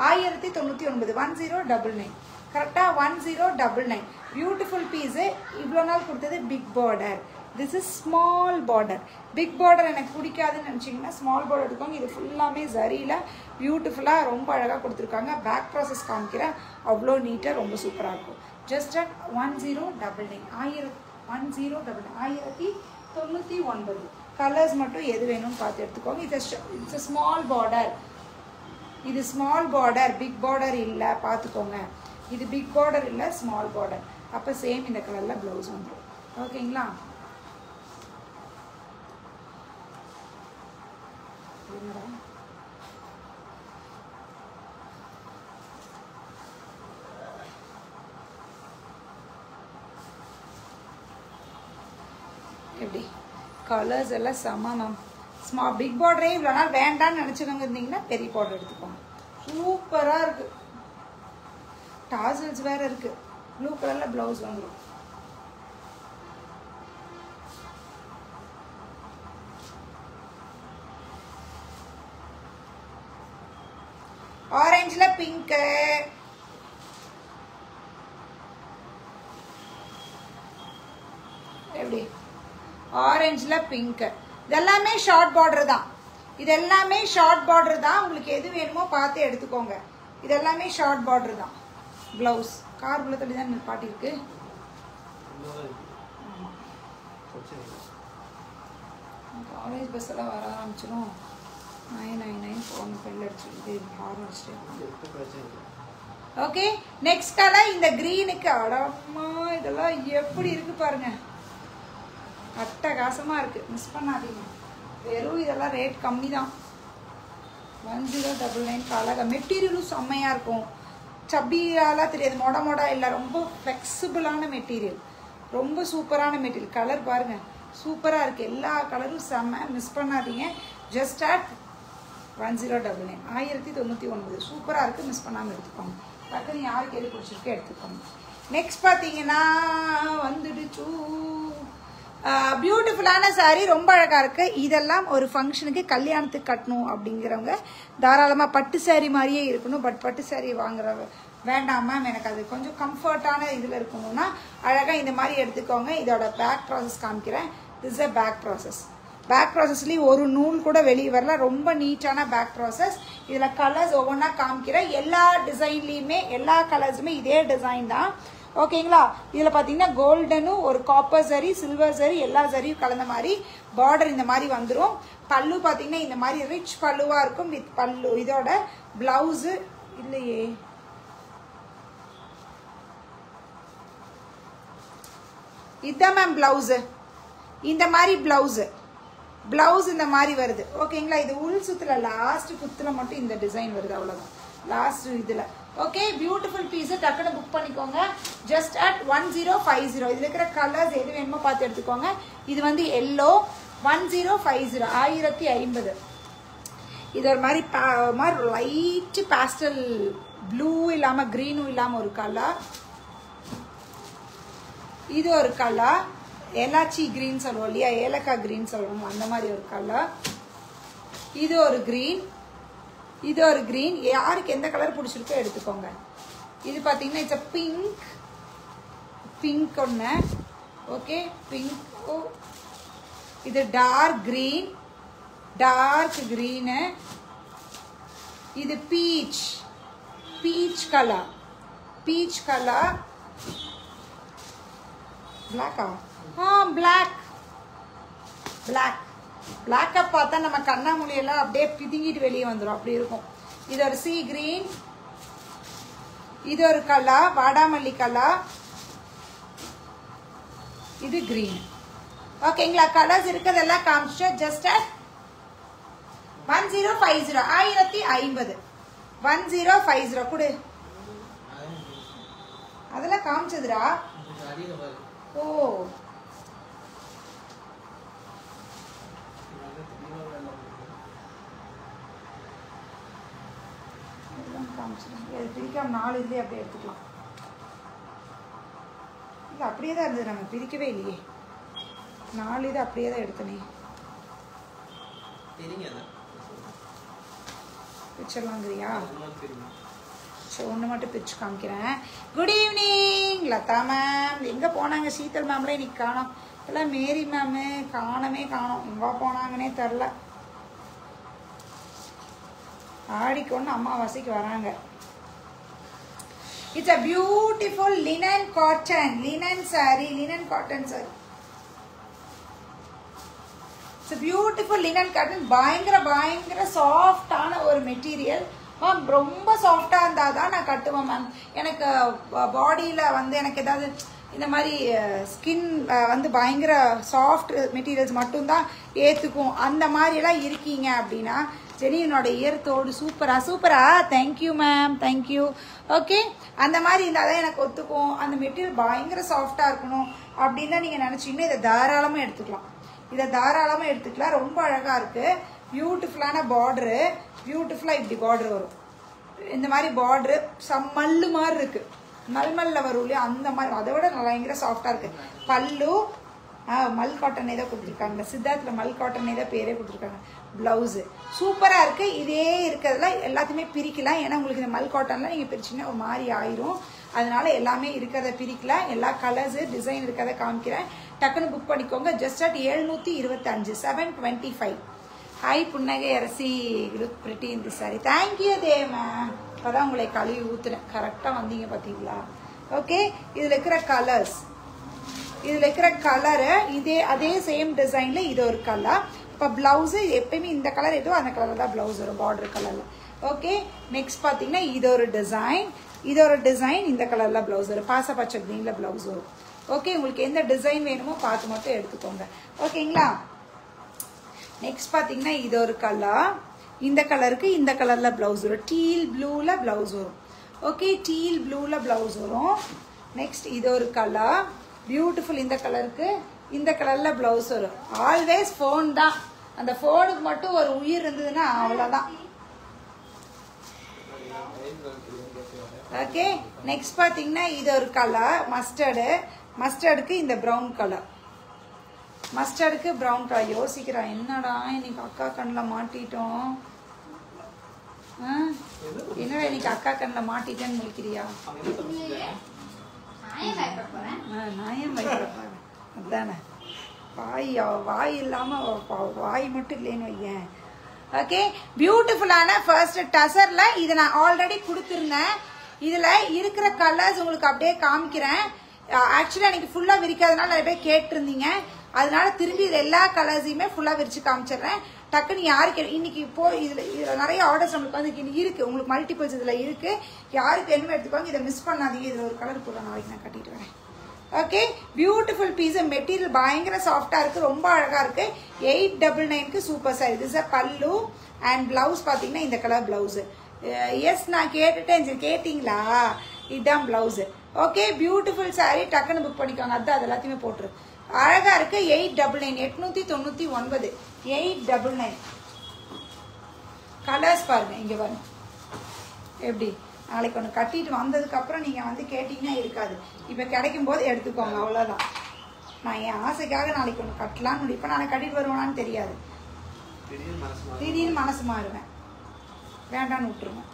1099 1099 கரெக்டாக 1099. Beautiful piece. இவ்வளோ நாள் கொடுத்தது big border, this is small border. Big border எனக்கு பிடிக்காதுன்னு நினச்சிங்கன்னா ஸ்மால் பார்டர் எடுத்துக்கோங்க. இது ஃபுல்லாமே ஜரியில் பியூட்டிஃபுல்லாக ரொம்ப அழகாக கொடுத்துருக்காங்க. பேக் ப்ராசஸ் காமிக்கிறேன், அவ்வளோ நீட்டாக ரொம்ப சூப்பராக இருக்கும். Just at 1099 1099. கலர்ஸ் மட்டும் எது வேணும்னு பார்த்து எடுத்துக்கோங்க. It's small border. இது ஸ்மால் பார்டர், பிக் பார்டர் இல்லை, பார்த்துக்கோங்க. இது பிக் பார்டர் இல்லை, ஸ்மால் பார்டர். அப்போ சேம் இந்த கலரில் ப்ளவுஸ் வந்துடும். ஓகேங்களா? எப்படி கலர்ஸ் எல்லாம் செம்ம மேம். பிக் பார்டரே இவ்வளோ நாள் வேண்டான்னு நினச்சிக்கோங்க இருந்தீங்கன்னா பெரிய பார்டர் எடுத்துக்கோங்க. சூப்பராக இருக்குது. டாசல்ஸ் வேறு இருக்குது. ப்ளூ கலரில் ப்ளவுஸ் வந்துடும். ஆரஞ்சில் பிங்க்கு, எப்படி ஆரஞ்சில் பிங்க்கு. இதெல்லாமே ஷார்ட் பார்டர் தான். இதெல்லாமே ஷார்ட் பார்டர் தான். உங்களுக்கு எது வேணுமோ பார்த்து எடுத்துக்கோங்க. இதெல்லாமே ஷார்ட் பார்டர் தான். ப்ளவுஸ் கார்புள்ள தள்ளி தான் பாட்டிருக்கு. காலேஜ் பஸ் எல்லாம் வர ஆரம்பிச்சிடும். 999 போகணும். பெல் அடிச்சுட்டு ஹார்ன் அடிச்சுட்டு. ஓகே, நெக்ஸ்ட் கலர் இந்த க்ரீனுக்கு. அடம்மா, இதெல்லாம் எப்படி இருக்கு பாருங்க, அட்டகாசமாக இருக்குது, மிஸ் பண்ணாதீங்க. வெறும் இதெல்லாம் ரேட் கம்மி தான். 1099 அழகாக. மெட்டீரியலும் செம்மையாக இருக்கும். சப்பியாலாம் தெரியாது, மொட இல்லை, ரொம்ப ஃப்ளெக்சிபிளான மெட்டீரியல், ரொம்ப சூப்பரான மெட்டீரியல். கலர் பாருங்கள், சூப்பராக இருக்குது. எல்லா கலரும் செம்ம, மிஸ் பண்ணாதீங்க. Just at 1099 1099. சூப்பராக இருக்குது, மிஸ் பண்ணாமல் எடுத்துக்கோங்க. டக்குன்னு யாருக்கு எது பிடிச்சிருக்கோ எடுத்துக்கோங்க. நெக்ஸ்ட் பார்த்தீங்கன்னா வந்துடுச்சு பியூட்டிஃபுல்லான சாரீ, ரொம்ப அழகாக இருக்குது. இதெல்லாம் ஒரு ஃபங்க்ஷனுக்கு கல்யாணத்துக்கு கட்டணும் அப்படிங்கிறவங்க தாராளமாக பட்டு சாரீ மாதிரியே இருக்கணும். பட் பட்டு சாரீ வாங்குறவங்க வேண்டாம் மேம், எனக்கு அது கொஞ்சம் கம்ஃபர்டான இதில் இருக்கணும்னா அழகாக இந்த மாதிரி எடுத்துக்கோங்க. இதோட பேக் ப்ராசஸ் காமிக்கிறேன். This a back process. Back ப்ராசஸ்லேயும் ஒரு நூல் கூட வெளியே வரல, ரொம்ப நீட்டான பேக் ப்ராசஸ். இதில் கலர்ஸ் ஒவ்வொன்றா காமிக்கிறேன். எல்லா டிசைன்லேயுமே எல்லா கலர்ஸுமே இதே டிசைன் தான். ஓகேங்களா? இதில் பார்த்தீங்கன்னா கோல்டனும் ஒரு காப்பர் சரி, சில்வர் சரி, எல்லா சரியும் கலந்த மாதிரி பார்டர் இந்த மாதிரி வந்துடும். பல்லு பார்த்தீங்கன்னா இந்த மாதிரி ரிச் பல்லுவாக இருக்கும். வித் பல்லு இதோட பிளவுஸு இல்லையே, இதுதான் மேம் பிளவுஸு. இந்த மாதிரி பிளவுஸ் இந்த மாதிரி வருது. ஓகேங்களா? இது உள் சுத்துல லாஸ்ட் குத்துல மட்டும் இந்த டிசைன் வருது, அவ்வளோதான். லாஸ்ட் இதில் ஓகே, பியூட்டிஃபுல் பீஸு. டக்குன்னு புக் பண்ணிக்கோங்க. Just at 1050. இதில் இருக்கிற கலர்ஸ் எது வேணுமோ பார்த்து எடுத்துக்கோங்க. இது வந்து எல்லோ 1050 1050. இது ஒரு மாதிரி லைட்டு பேஸ்டல் ப்ளூ இல்லாமல் க்ரீனும் இல்லாமல் ஒரு கலர். இது ஒரு கலர் ஏலாச்சி கிரீன் சொல்லுவோம் இல்லையா, ஏலக்காய் கிரீன் சொல்லுவோம், அந்த மாதிரி ஒரு கலர். இது ஒரு கிரீன், இது ஒரு கிரீன். யாருக்கு எந்த கலர் பிடிச்சிருக்கோ எடுத்துக்கோங்க. இது பார்த்தீங்கன்னா இட்ஸ் அ பிங்க் ஒன்று. Okay, pink. இது டார்க் கிரீனு. இது பீச் கலர். பிளாக்கா? பிளாக்கை பார்த்தா நம்ம கண்ணாமூலியெல்லாம் அப்படியே பிதுங்கிட்டு வெளியே வந்துடும், அப்படி இருக்கும். இது ஒரு சீ கிரீன். இது ஒரு கலர் வாடாமல்லி கலர். இது கிரீன். ஓகேங்களா? கலர்ஸ் இருக்கிறதெல்லாம் காமிச்சு ஜஸ்ட் 1050 1050 1050 கொடு. அதெல்லாம் காமிச்சதுடா. ஓ பிரிக்காம 4 இதுலேயே அப்படியே எடுத்துக்கலாம். இல்லை அப்படியே தான் இருந்தது, நம்ம பிரிக்கவே இல்லையே. 4 இது அப்படியே தான் எடுத்தனே. பிரிச்சிடலாங்கிறியா? சரி, ஒன்று மட்டும் பிரிச்சு காமிக்கிறேன். Good evening Latha ma'am. எங்கே போனாங்க? சீத்தல் மேம்லாம் இன்னைக்கு காணோம். எல்லாம் மேரி மேமு காணவே காணோம். எங்கே போனாங்கன்னே தெரில. ஆடிக்கொண்டு அம்மாவாசைக்கு வராங்க. It's a beautiful linen cotton, linen sorry, linen cotton sorry. It's beautiful linen cotton. பயங்கர சாஃப்டான ஒரு மெட்டீரியல் மேம். ரொம்ப சாஃப்டாக இருந்தால் தான் நான் கட்டுவேன் மேம். எனக்கு பாடியில் வந்து எனக்கு ஏதாவது இந்த மாதிரி ஸ்கின் வந்து பயங்கர சாஃப்ட் மெட்டீரியல்ஸ் மட்டும்தான் ஏற்றுக்கும். அந்த மாதிரியெல்லாம் இருக்கீங்க அப்படின்னா சரி, என்னோட இயர்த்தோடு சூப்பரா தேங்க்யூ மேம், தேங்க்யூ. ஓகே, அந்த மாதிரி இருந்தால் தான் எனக்கு ஒத்துக்கும். அந்த மெட்டீரியல் பயங்கர சாஃப்டாக இருக்கணும் அப்படின்னு தான் நீங்கள் நினச்சிங்கன்னா இதை தாராளமாக எடுத்துக்கலாம். ரொம்ப அழகாக இருக்குது. பியூட்டிஃபுல்லான பார்டரு. பியூட்டிஃபுல்லாக இப்படி பார்டர் வரும். இந்த மாதிரி பார்டரு மல்லு மாதிரி இருக்குது. மல்மல்ல வரும் இல்லையா, அந்த மாதிரி. அதை விட பயங்கர சாஃப்டாக இருக்குது. பல்லு மல் காட்டனே தான் கொடுத்துருக்காங்க. சித்தார்த்தில் மல் காட்டனே தான் பேரே கொடுத்துருக்காங்க. ப்ளவுஸு சூப்பராக இருக்குது. இதே இருக்கிறதுல எல்லாத்தையுமே பிரிக்கலாம். ஏன்னா உங்களுக்கு இந்த மல் காட்டனில் நீங்கள் பிரிச்சிங்கன்னா ஒரு மாதிரி ஆயிரும். அதனால எல்லாமே இருக்கிறத பிரிக்கலாம். எல்லா கலர்ஸு டிசைன் இருக்கிறத காமிக்கிறேன். டக்குன்னு புக் பண்ணிக்கோங்க. Just at 725, 725. ஹாய் புன்னகை அரசி, லுக் பிரிட்டி இந்த சாரி. தேங்க்யூ தே மேம். இப்போதான் உங்களை கழுவி ஊற்றுனேன். கரெக்டாக வந்தீங்க பார்த்தீங்களா? ஓகே, இதில் இருக்கிற கலரு அதே சேம் டிசைனில் இது ஒரு கலர். இப்போ ப்ளவுஸு எப்பயுமே இந்த கலர் ஏதோ அந்த கலரில் தான் ப்ளவுஸ் வரும், பார்டர் கலரில். ஓகே, நெக்ஸ்ட் பார்த்தீங்கன்னா இது ஒரு டிசைன் இந்த கலரில் ப்ளவுஸ் வரும். பாச பச்சை க்ரீனில் ப்ளவுஸ் வரும். ஓகே, உங்களுக்கு எந்த டிசைன் வேணுமோ பார்த்து மட்டும் எடுத்துக்கோங்க. ஓகேங்களா? நெக்ஸ்ட் பார்த்தீங்கன்னா இது ஒரு கலர். இந்த கலருக்கு இந்த கலரில் ப்ளவுஸ் வரும். டீல் ப்ளூவில் ப்ளவுஸ் வரும். ஓகே, டீல் ப்ளூவில் ப்ளவுஸ் வரும். நெக்ஸ்ட் இது ஒரு கலர். பியூட்டிஃபுல். இந்த கலருக்கு இந்த கலரில் ப்ளவுஸ் வரும். ஆல்வேஸ் ஃபோன் தான். அந்த ஃபோனுக்கு மட்டும் ஒரு உயிர் இருந்ததுன்னா அவ்வளோதான். ஓகே, நெக்ஸ்ட் பார்த்தீங்கன்னா இது ஒரு கலர். மஸ்டர்டுக்கு இந்த ப்ரௌன் கலர். மஸ்டர்டுக்கு ப்ரௌன் கலர். யோசிக்கிறான், என்னடா இன்னைக்கு அக்கா கண்ணில் மாட்டிட்டோம். என்னடா இன்னைக்கு அக்கா கண்ணில் மாட்டிட்டேன்னு முடிக்கிறியா? நாயம் பயப்படுறேன். அதானே, வாய் இல்லாமல் வாய் மட்டும் இல்லைன்னு வையேன். ஓகே, பியூட்டிஃபுல்லான ஃபர்ஸ்ட் டசரில் இதை நான் ஆல்ரெடி கொடுத்துருந்தேன். இதில் இருக்கிற கலர்ஸ் உங்களுக்கு அப்படியே காமிக்கிறேன். ஆக்சுவலாக எனக்கு ஃபுல்லாக விரிக்காதனால நிறைய பேர் கேட்டிருந்தீங்க. அதனால திரும்பி இதில் எல்லா கலர்ஸையுமே ஃபுல்லாக விரிச்சு காமிச்சிடுறேன். டக்குன்னு யாருக்கு இன்னைக்கு இதில் நிறைய ஆர்டர்ஸ் நம்மளுக்கு வந்து இன்னைக்கு இருக்குது. உங்களுக்கு மல்டிபிள்ஸ் இதில் இருக்குது. யாருக்கு வேணுமோ எடுத்துக்கோங்க. இதை மிஸ் பண்ணாதீங்க. இதில் ஒரு கலர் கூட நாளைக்கு நான் கட்டிட்டு வரேன். Okay, beautiful piece. மெட்டீரியல் பயங்கர சாஃப்டாக இருக்குது. ரொம்ப அழகாக இருக்குது. 899க்கு சூப்பர் சாரி. இது சார் பல்லு அண்ட் ப்ளவுஸ் பார்த்தீங்கன்னா இந்த கலர் ப்ளவுஸு. எஸ், நான் கேட்டுட்டேன். சரி, கேட்டிங்களா? இதுதான் ப்ளவுஸு. Okay, beautiful sorry. டக்குன்னு புக் பண்ணிக்கோங்க. அது எல்லாத்தையுமே போட்டுரு. அழகாக இருக்குது. 899, 899. 899. கலர்ஸ் பாருங்கள். இங்கே பாருங்க எப்படி. நாளைக்கு ஒன்று கட்டிட்டு வந்ததுக்கப்புறம் நீங்கள் வந்து கேட்டிங்கன்னா இருக்காது. இப்போ கிடைக்கும் போது எடுத்துக்கோங்க, அவ்வளோதான். நான் என் ஆசைக்காக நாளைக்கு ஒன்று கட்டலான்னு முடிப்பேன். நாளைக்கு கட்டிட்டு வருவானான்னு தெரியாது. திடீர்னு மனசு மாறுவேன். வேண்டான்னு விட்டுருவேன்.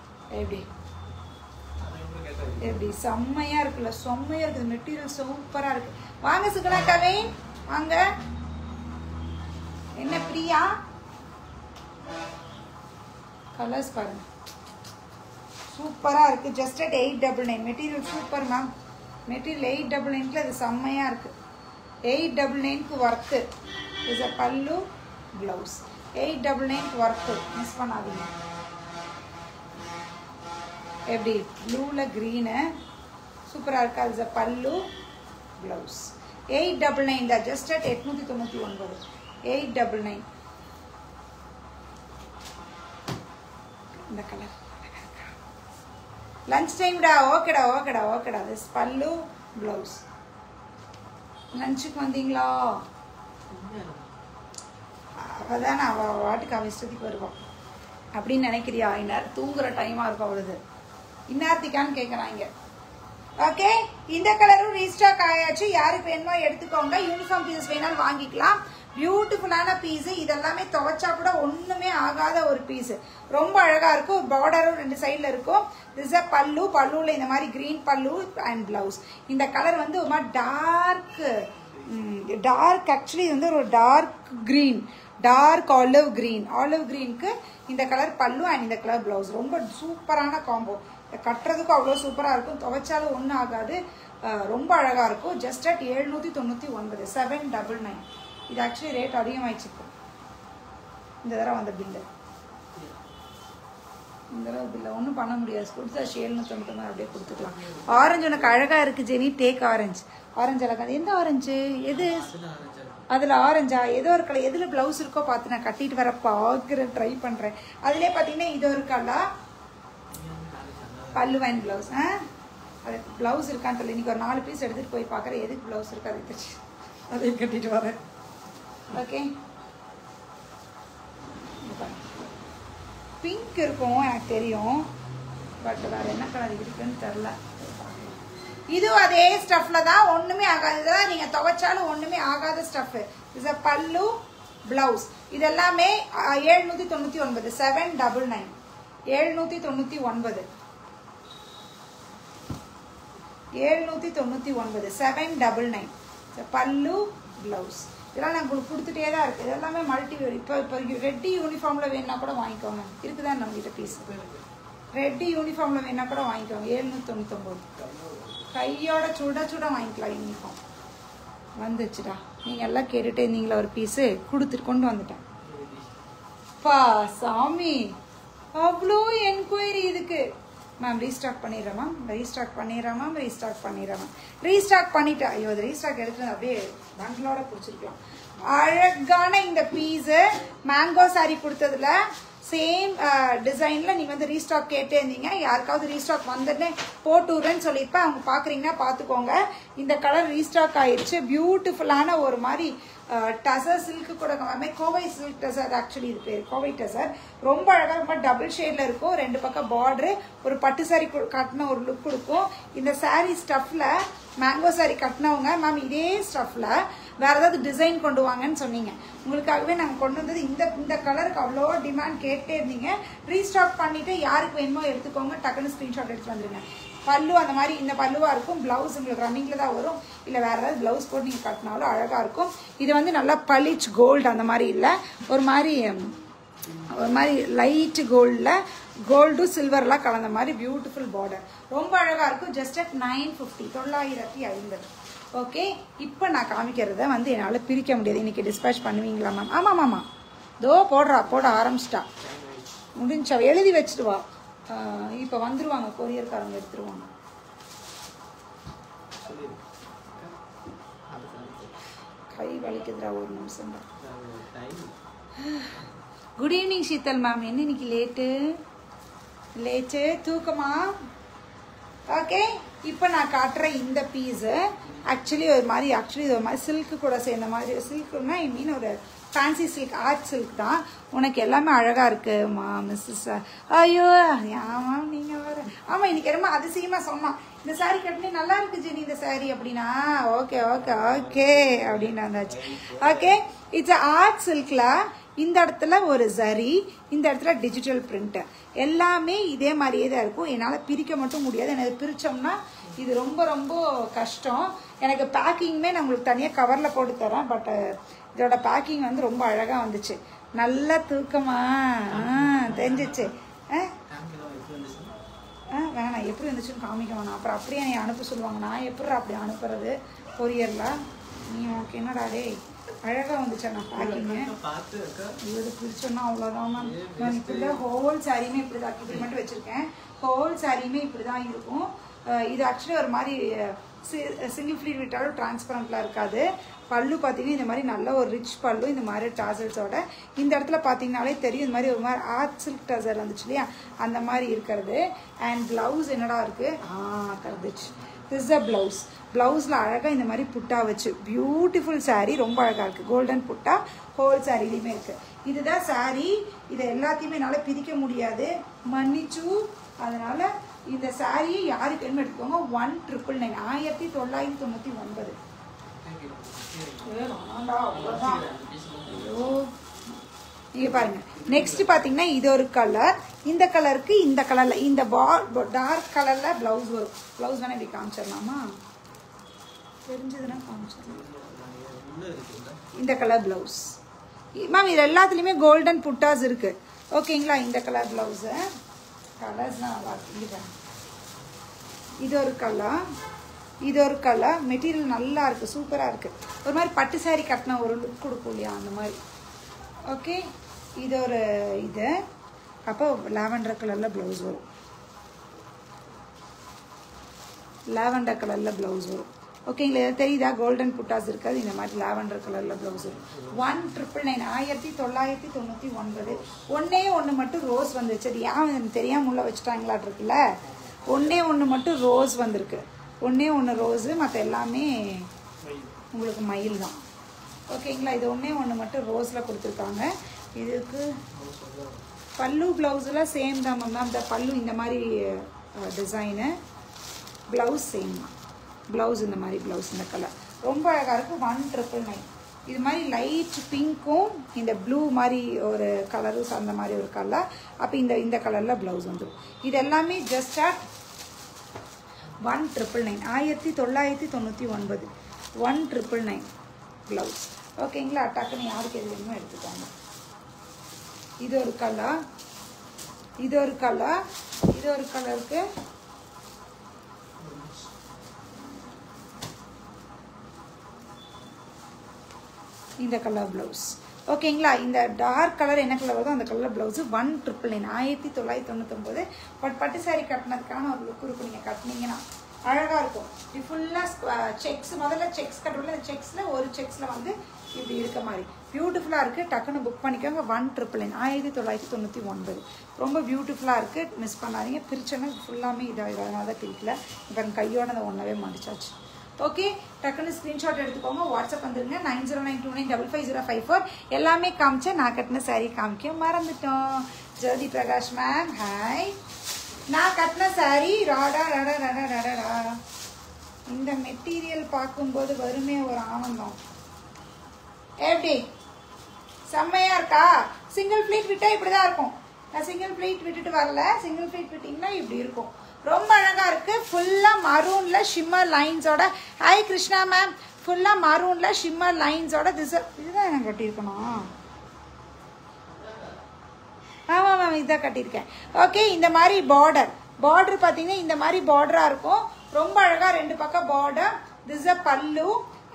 எப்படி செம்மையாக இருக்குல்ல? செம்மையாக இருக்குது. மெட்டீரியல் சூப்பராக இருக்குது. வாங்க சுகுணா கவின், வாங்க. என்ன பிரியா? கலர்ஸ் பாருங்க, சூப்பராக இருக்குது. Just at 899. Material super ma'am. Material 899க்கு அது செம்மையாக இருக்குது. 899க்கு ஒர்க்கு. இஸ் அ பல்லு ப்ளவுஸ். 899க்கு ஒர்க்கு. மிஸ் பண்ணாதீங்க. எப்படி ப்ளூவில் க்ரீனு சூப்பராக இருக்கா? இஸ் அ பல்லு ப்ளவுஸ். 899 தான். Just at 899. 899. இந்த கலர் லஞ்ச் டைம்டா. ஓகேடா. திஸ் பல்லு ப்ளவுஸ். லஞ்சுக்கு வந்தீங்களா? அவதானே அவள் வாட்டுக்கு அவள் இஷ்டத்துக்கு வருவாள் அப்படின்னு நினைக்கிறியா? இந்நேரம் தூங்குற டைமாக இருக்கும் அவளுது. இன்னார்த்திக்கான்னு கேட்குறாங்க. ஓகே, இந்த கலரும் ரீஸ்டாக் ஆயாச்சு. யாருக்கு வேணுமோ எடுத்துக்கோங்க. யூனிஃபார்ம் பீசஸ் வேணாலும் வாங்கிக்கலாம். பியூட்டிஃபுல்லான பீஸ். இதெல்லாமே துவைச்சா கூட ஒண்ணுமே ஆகாத ஒரு பீஸ். ரொம்ப அழகா இருக்கும். பார்டரும் 2 சைட்ல இருக்கும். திஸ் அ பல்லு. பல்லுல இந்த மாதிரி கிரீன் பல்லு அண்ட் பிளவுஸ். இந்த கலர் வந்து ஒரு மாதிரி டார்க் ஆக்சுவலி வந்து ஒரு dark green, dark olive green. Olive கிரீனுக்கு இந்த கலர் பல்லு அண்ட் இந்த கலர் பிளவுஸ். ரொம்ப சூப்பரான காம்போ. கட்டுறதுக்கும் அவ்வளோ சூப்பராக இருக்கும். துவைச்சாலும் ஒன்றும் ஆகாது. ரொம்ப அழகாக இருக்கும். Just at 799 799. இது ஆக்சுவலி ரேட் அதிகமாகிடுச்சு. இப்போ இந்த தடவை வந்த பில்லு, இந்த தடவை பில்லை ஒன்றும் பண்ண முடியாது. கொடுத்தா 799 அப்படியே கொடுத்துக்கலாம். ஆரஞ்சு உனக்கு அழகாக இருக்குது ஜெனி. Take orange. ஆரஞ்சு அழகாது. எந்த ஆரஞ்சு? எது அதில் ஆரஞ்சா? ஏதோ ஒரு கலர். எதில் ப்ளவுஸ் இருக்கோ பார்த்து நான் கட்டிட்டு வர பார்க்குறேன், ட்ரை பண்ணுறேன். அதிலே பார்த்தீங்கன்னா இது ஒரு கலர் பல்லு அண்ட் ப்ளவுஸ். அது ப்ளவுஸ் இருக்கான்னு தெரியல. இன்னைக்கு ஒரு 4 பீஸ் எடுத்துகிட்டு போய் பார்க்குறேன். எதுக்கு ப்ளவுஸ் இருக்கு அதை தைச்சு அதையும் கட்டிட்டு வரேன். ஓகே, பிங்க் இருக்கும் எனக்கு தெரியும். பட் வேறு என்ன கலர் இருக்குன்னு தெரில. இதுவும் அதே ஸ்டஃப்ல தான். ஒன்றுமே ஆகாது. இதெல்லாம் நீங்கள் துவைச்சாலும் ஒன்றுமே ஆகாத ஸ்டஃப். இஸ் அ பல்லு பிளவுஸ். இது எல்லாமே 799 799 799 799 799. பல்லு பிளவுஸ். இதெல்லாம் நான் உங்களுக்கு கொடுத்துட்டே தான் இருக்குது. இதெல்லாமே மல்டி வேர். இப்போ ரெட்டி யூனிஃபார்மில் வேணுன்னா கூட வாங்கிக்கோங்க. இருக்குதான் நம்மகிட்ட பீஸ். ரெட்டி யூனிஃபார்மில் வேணுன்னா கூட வாங்கிக்கோங்க. 799. கையோட சுட சுட வாங்கிக்கலாம். யூனிஃபார்ம் வந்துச்சுடா. நீங்கள் எல்லாம் கேட்டுகிட்டே இருந்தீங்களா? ஒரு பீஸு கொடுத்துட்டு கொண்டு வந்துட்டேன். பா சாமி, அவ்வளோ என்கொயரி இதுக்கு. மேம் ரீஸ்டாக் பண்ணிடுறேன் மேம், ரீஸ்டாக் பண்ணிடுறேன் மேம், ரீஸ்டாக் பண்ணிடுறேன் மேம். ரீஸ்டாக் பண்ணிட்டேன். ஐயோ, அது ரீஸ்டாக் எடுத்துட்டு அப்படியே பண்டலோட பிடிச்சிருக்கலாம். அழகான இந்த பீஸு மேங்கோ சாரி கொடுத்ததுல சேம் டிசைனில் நீங்கள் வந்து ரீஸ்டாக் கேட்டே இருந்தீங்க. யாருக்காவது ரீஸ்டாக் வந்துட்டு போட்டுறேன்னு சொல்லியிருப்பேன். அவங்க பார்க்குறீங்கன்னா பார்த்துக்கோங்க. இந்த கலர் ரீஸ்டாக் ஆயிடுச்சு. பியூட்டிஃபுல்லான ஒரு மாதிரி டசர் சில்க்கு கூட கோவை சில்க் டசர். ஆக்சுவலி இது பேர் கோவை டசர். ரொம்ப அழகாக ரொம்ப டபுள் ஷேடில் இருக்கும். 2 பக்கம் பார்டரு. ஒரு பட்டு சாரி கட்டின ஒரு லுக் கொடுக்கும். இந்த சாரீ ஸ்டஃப்பில் மேங்கோ சாரி கட்டினவங்க மேம் இதே ஸ்டஃப்பில் வேறு ஏதாவது டிசைன் கொண்டு வாங்கன்னு சொன்னீங்க. உங்களுக்காகவே நாங்கள் கொண்டு வந்தது இந்த கலருக்கு அவ்வளோ டிமாண்ட் கேட்டே இருந்தீங்க. ரீஸ்டாக் பண்ணிவிட்டு யாருக்கு வேணுமோ எடுத்துக்கோங்க. டக்குன்னு ஸ்க்ரீன்ஷாட் எடுத்து வந்துடுங்க. பல்லு அந்த மாதிரி இந்த பல்லுவாக இருக்கும். ப்ளவுஸ் உங்களுக்கு ரன்னிங்கில் தான் வரும். இல்லை வேறு ஏதாவது ப்ளவுஸ் போட்டு நீங்கள் கட்டினாலும் அழகாக இருக்கும். இது வந்து நல்லா பளிச் கோல்டு அந்த மாதிரி இல்லை. ஒரு மாதிரி லைட் கோல்டில் கோல்டு சில்வர்லாம் கலந்த மாதிரி பியூட்டிஃபுல் பார்டர். ரொம்ப அழகாக இருக்கும். Just at 950 950. ஓகே, இப்போ நான் காமிக்கிறத வந்து என்னால் பிரிக்க முடியாது. இன்றைக்கி டிஸ்பேச் பண்ணுவீங்களா மேம்? ஆமாம் ஆமாம், தோ போட ஆரம்பிச்சிட்டா. முடிஞ்சா எழுதி வச்சுட்டு வா. இப்போ வந்துருவாங்க, கொரியர்காரங்க எடுத்துருவாங்க. கை வலிக்குதுரா, ஒரு நிமிஷம் தான். Good evening Sheetal ma'am. என்ன இன்னைக்கு லேட்டு தூக்கமா? ஓகே, இப்போ நான் காட்டுற இந்த பீஸு ஆக்சுவலி ஒரு மாதிரி சில்க்கு கூட சேர்ந்த மாதிரி. சில்க்குன்னா ஐ மீன் ஒரு ஃபேன்சி சில்க், ஆர்ட் சில்க் தான். உனக்கு எல்லாமே அழகாக இருக்குமா மிஸ்ஸஸ்? ஐயோ ஆமா, நீங்கள் வேறு. ஆமாம், இன்னைக்கு ரொம்ப அதிசயமாக சொன்னான். இந்த சாரீ கட்டினே நல்லா இருக்கு ஜெனி இந்த சாரீ அப்படின்னா. ஓகே ஓகே ஓகே அப்படின்னு வந்தாச்சு. ஓகே, இட்ஸ் ஆர்ட் சில்கில் இந்த இடத்துல ஒரு சரி, இந்த இடத்துல டிஜிட்டல் பிரிண்ட். எல்லாமே இதே மாதிரியே தான் இருக்கும். என்னால் பிரிக்க மட்டும் முடியாது. எனக்கு பிரித்தோம்னா இது ரொம்ப ரொம்ப கஷ்டம். எனக்கு பேக்கிங்குமே நான் உங்களுக்கு தனியாக கவரில் போட்டு தரேன். பட் இதோட பேக்கிங் வந்து ரொம்ப அழகாக வந்துச்சு. நல்ல தூக்கமா தெரிஞ்சிச்சு. வேணாம், எப்படி வந்துச்சுன்னு காமிக்க வேணாம். அப்புறம் அப்படியே நீ அனுப்ப சொல்லுவாங்க. நான் எப்படி அப்படி அனுப்புறது கொரியரில்? நீ ஓகே என்னடா டே அழகாக வந்துச்சா நான் பேக்கிங்கு. இது பிரிச்சோன்னா அவ்வளோதான் மேம். நான் இப்படி தான் ஹோல் சாரியுமே இப்படி தான் இப்படி மட்டும் வச்சுருக்கேன். ஹோல் சாரியுமே இப்படி தான் இருக்கும். இது ஆக்சுவலி ஒரு மாதிரி சிங்கிள் ஃப்ளீட் விட்டாலும் டிரான்ஸ்பரண்ட்லாம் இருக்காது. பல்லு பார்த்தீங்கன்னா இந்த மாதிரி நல்ல ஒரு ரிச் பல்லு, இந்த மாதிரி டாசல்ஸோட. இந்த இடத்துல பார்த்தீங்கனாலே தெரியும் இந்த மாதிரி ஒரு மாதிரி ஆர்ட் சில்க் டசல் வந்துச்சு இல்லையா, அந்த மாதிரி இருக்கிறது. அண்ட் ப்ளவுஸ் என்னடா இருக்குது கருதுச்சு. This a blouse. ப்ளவுஸில் அழகாக இந்த மாதிரி புட்டா வச்சு பியூட்டிஃபுல் சாரீ. ரொம்ப அழகாக இருக்குது. கோல்டன் புட்டா ஹோல் சாரிலையுமே இருக்குது. இதுதான் சாரீ. இதை எல்லாத்தையுமே என்னால் பிரிக்க முடியாது, மன்னிச்சு. அதனால் இந்த சாரீ யாருக்கு என்ன எடுத்துக்கோங்க 1999 1999. நீங்க பாருங்க. நெக்ஸ்ட் பாத்தீங்கன்னா இது ஒரு கலர். இந்த கலருக்கு இந்த கலர்ல இந்த டார்க் கலர்ல பிளவுஸ் வரும். பிளவுஸ் வேணா இப்படி காமிச்சிடலாமா? தெரிஞ்சதுன்னா காமிச்சிடலாம். இந்த கலர் பிளவுஸ் மேம். இது எல்லாத்துலேயுமே கோல்டன் புட்டாஸ் இருக்கு. ஓகேங்களா? இந்த கலர் பிளவுஸு கலர்ஸ்லாம் நல்லா இருக்கு. இது ஒரு கலர், இது ஒரு கலர். மெட்டீரியல் நல்லா இருக்கு, சூப்பராக இருக்கு. ஒரு மாதிரி பட்டு சாரி கட்டின ஒரு லுக் கொடுக்கும் இல்லையா, அந்த மாதிரி. ஓகே, இது ஒரு இது. அப்போ லாவெண்டர் கலரில் ப்ளவுஸ் வரும். லாவெண்டர் கலரில் ப்ளவுஸ் வரும். ஓகேங்களா? தெரியுதா? கோல்டன் புட்டாஸ் இருக்காது. இந்த மாதிரி லாவெண்டர் கலரில் ப்ளவுஸ் வரும். 1999 1999. ஒன்னே ஒன்று மட்டும் ரோஸ் வந்துச்சு. அது ஏன் தெரியாமல் உள்ள வச்சுட்டாங்களாட்டு இருக்குல்ல. ஒன்னே ஒன்று மட்டும் ரோஸ் வந்திருக்கு. ஒன்னே ஒன்று ரோஸு, மற்ற எல்லாமே உங்களுக்கு மயில் தான். ஓகேங்களா? இது ஒன்றே ஒன்று மட்டும் ரோஸில் கொடுத்துருக்காங்க. இதுக்கு பல்லு ப்ளவுஸில் சேம் தான் மேம். இந்த பல்லு இந்த மாதிரி டிசைனு, ப்ளவுஸ் சேம் தான். ப்ளவுஸ் இந்த மாதிரி ப்ளவுஸ் இந்த கலர் ரொம்ப அழகாக இருக்குது. 1999. இது மாதிரி லைட் பிங்க்கும் இந்த ப்ளூ மாதிரி ஒரு கலரும் அந்த மாதிரி ஒரு கலர். அப்போ இந்த கலரில் ப்ளவுஸ் வந்துடும். இது எல்லாமே ஜஸ்ட் அட் 1999 1999 1999 ப்ளவுஸ். ஓகேங்களா? டக்குன்னு யாருக்கு எது வேணுமோ எடுத்துக்கோங்க. இது ஒரு கலர், இது ஒரு கலர், இது ஒரு கலருக்கு இந்த கலர் ப்ளவுஸ். ஓகேங்களா? இந்த டார்க் கலர் என்ன கலர் வருதோ அந்த கலர் ப்ளவுஸு 1999 1999. பட் பட்டு சாரி கட்டினதுக்கான ஒரு லுக் இருக்கும். நீங்கள் கட்டினீங்கன்னா அழகாக இருக்கும். இது ஃபுல்லாக செக்ஸ், முதல்ல செக்ஸ் கட்டுறதுல இந்த செக்ஸில் ஒரு செக்ஸில் வந்து இப்படி இருக்க மாதிரி பியூட்டிஃபுல்லாக இருக்குது. டக்குன்னு புக் பண்ணிக்கோங்க. 1999 1999. ரொம்ப பியூட்டிஃபுல்லாக இருக்குது. மிஸ் பண்ணாதீங்க. பிரிச்சோன்னா ஃபுல்லாமே இதாக அதனால தான் பிரிக்கல. இப்போ கையோட அந்த ஒன்றவே மாடிச்சாச்சு. ஓகே, டக்குன்னு ஸ்க்ரீன்ஷாட் எடுத்துக்கோங்க. வாட்ஸ்அப் வந்துருங்க. 9092955054. எல்லாமே காமிச்சேன். நான் கட்டின சாரீ காமிக்க மறந்துட்டோம். ஜோதி பிரகாஷ் மேம் ஹாய். நான் கட்டின சாரீ ராடா ராடா ராடா ராடா. இந்த மெட்டீரியல் பார்க்கும்போது வருமே ஒரு ஆனந்தம். எப்படி செம்மையா இருக்கா? சிங்கிள் ஃப்ளீட் விட்டா இப்படிதான் இருக்கும். நான் சிங்கிள் ஃப்ளீட் விட்டுட்டு வரல. சிங்கிள் ஃப்ளீட் விட்டிங்கன்னா இப்படி இருக்கும். ரொம்ப அழகா இருக்கு. ஃபுல்லா மரூன்ல ஷிம்மர் லைன்ஸோட. Hi Krishna ma'am. ஃபுல்லா மரூன்ல ஷிம்மர் லைன்ஸோட. இதுதான் எனக்கு கட்டியிருக்கணும். ஆமாம் மேம், இதுதான் கட்டியிருக்கேன். ஓகே, இந்த மாதிரி பார்டர் பார்த்தீங்கன்னா இந்த மாதிரி பார்டரா இருக்கும். ரொம்ப அழகா ரெண்டு பக்கம் பார்டர். திஸ் அ பல்லு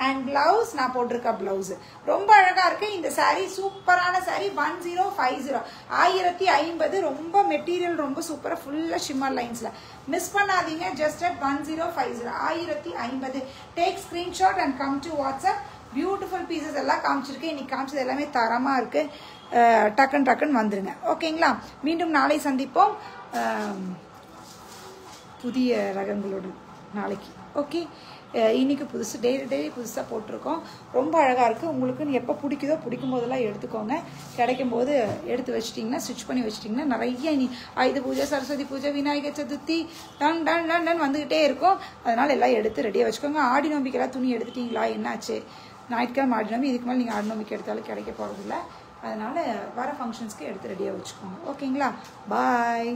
அண்ட் பிளவுஸ். நான் போட்டிருக்க பிளவுஸ் ரொம்ப அழகா இருக்கு. இந்த சாரீ சூப்பரான சாரீ. 1050 1050. ரொம்ப மெட்டீரியல் ரொம்ப சூப்பரா ஃபுல்லா ஷிம்மர் லைன்ஸ்ல. மிஸ் பண்ணாதீங்க. Just at 1050 1050. Take screenshot and come to WhatsApp. Beautiful pieces எல்லாம் காமிச்சிருக்கேன். இன்னைக்கு காமிச்சது எல்லாமே தரமா இருக்கு. டக்குன்னு வந்துருங்க. ஓகேங்களா? மீண்டும் நாளை சந்திப்போம் புதிய ரகங்களுடன் நாளைக்கு. ஓகே, இன்னைக்கு புதுசு டெய்லி புதுசாக போட்டிருக்கோம். ரொம்ப அழகாக இருக்குது. உங்களுக்கு எப்போ பிடிக்குதோ பிடிக்கும் போதெல்லாம் எடுத்துக்கோங்க. கிடைக்கும் போது எடுத்து வச்சிட்டிங்கன்னா ஸ்டிச் பண்ணி வச்சிட்டிங்கன்னா நிறைய ஆயுத பூஜை, சரஸ்வதி பூஜை, Vinayagar Chaturthi done done done done வந்துக்கிட்டே இருக்கும். அதனால் எல்லாம் எடுத்து ரெடியாக வச்சுக்கோங்க. ஆடி நோம்பிக்கெல்லாம் துணி எடுத்துட்டிங்களா? என்னாச்சு? ஞாயிற்றுக்கிழமை ஆடி நோம்பி. இதுக்கு மேலே நீங்கள் ஆடி நோம்பிக்கு எடுத்தாலும் கிடைக்க போகிறதில்ல. அதனால் வர ஃபங்க்ஷன்ஸ்க்கு எடுத்து ரெடியாக வச்சுக்கோங்க. ஓகேங்களா? பாய்.